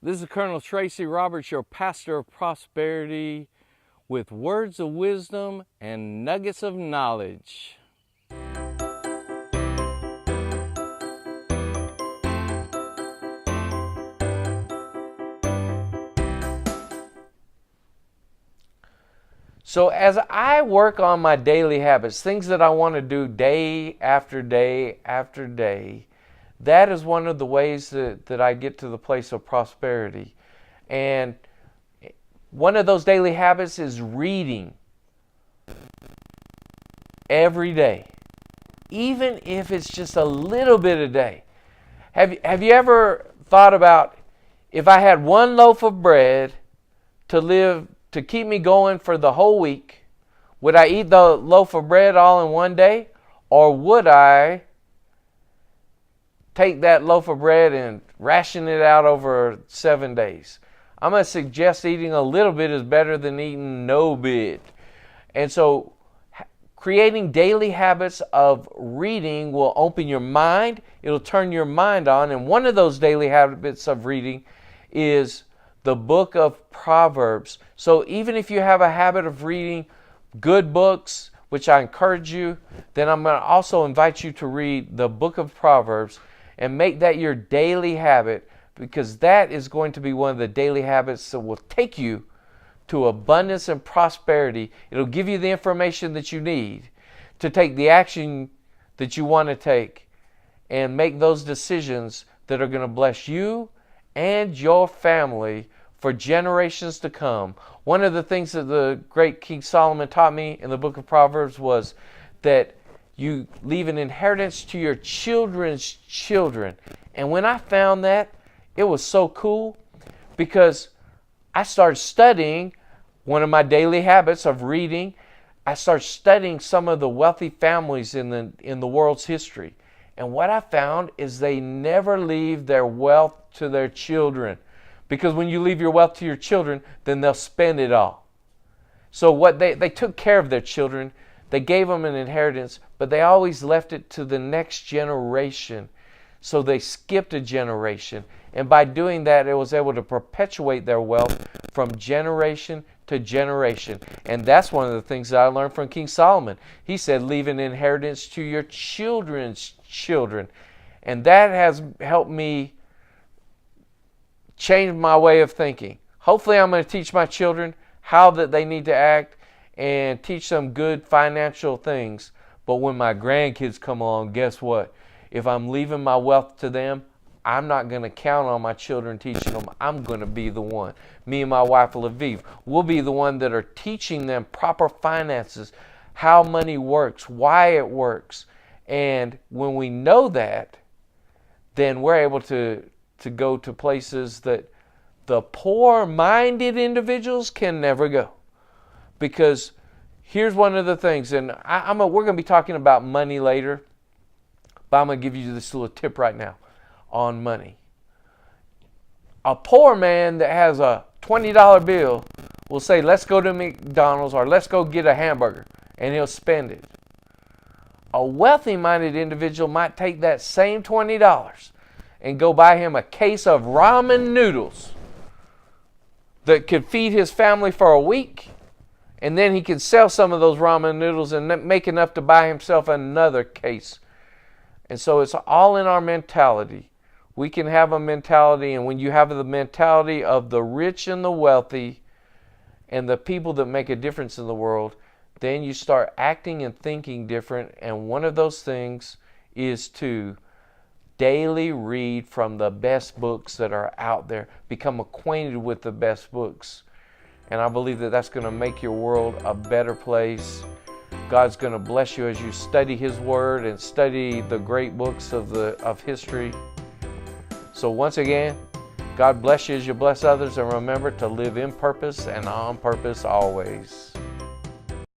This is Colonel Tracy Roberts, your pastor of prosperity, with words of wisdom and nuggets of knowledge. So as I work on my daily habits, things that I want to do day after day after day, that is one of the ways that I get to the place of prosperity. And one of those daily habits is reading every day, even if it's just a little bit a day. Have you ever thought about, if I had one loaf of bread to keep me going for the whole week, would I eat the loaf of bread all in one day? Or would I take that loaf of bread and ration it out over 7 days? I'm going to suggest eating a little bit is better than eating no bit. And so creating daily habits of reading will open your mind. It'll turn your mind on. And one of those daily habits of reading is the book of Proverbs. So even if you have a habit of reading good books, which I encourage you, then I'm going to also invite you to read the book of Proverbs and make that your daily habit, because that is going to be one of the daily habits that will take you to abundance and prosperity. It'll give you the information that you need to take the action that you want to take and make those decisions that are going to bless you and your family for generations to come. One of the things that the great King Solomon taught me in the book of Proverbs was that you leave an inheritance to your children's children. And when I found that, it was so cool, because I started studying one of my daily habits of reading. I started studying some of the wealthy families in the world's history. And what I found is they never leave their wealth to their children. Because when you leave your wealth to your children, then they'll spend it all. So what they took care of their children, they gave them an inheritance, but they always left it to the next generation. So they skipped a generation. And by doing that, it was able to perpetuate their wealth from generation to generation. And that's one of the things that I learned from King Solomon. He said, leave an inheritance to your children's children. And that has helped me change my way of thinking. Hopefully I'm going to teach my children how that they need to act and teach them good financial things. But when my grandkids come along, guess what? If I'm leaving my wealth to them, I'm not going to count on my children teaching them. I'm going to be the one. Me and my wife, Lviv, we'll be the one that are teaching them proper finances, how money works, why it works. And when we know that, then we're able to go to places that the poor-minded individuals can never go. Because here's one of the things, and we're going to be talking about money later, but I'm going to give you this little tip right now on money. A poor man that has a $20 bill will say, let's go to McDonald's or let's go get a hamburger, and he'll spend it. A wealthy-minded individual might take that same $20 and go buy him a case of ramen noodles that could feed his family for a week, and then he could sell some of those ramen noodles and make enough to buy himself another case. And so it's all in our mentality. We can have a mentality, and when you have the mentality of the rich and the wealthy and the people that make a difference in the world, then you start acting and thinking different. And one of those things is to daily read from the best books that are out there. Become acquainted with the best books. And I believe that that's going to make your world a better place. God's going to bless you as you study His Word and study the great books of history. So once again, God bless you as you bless others, and remember to live in purpose and on purpose always.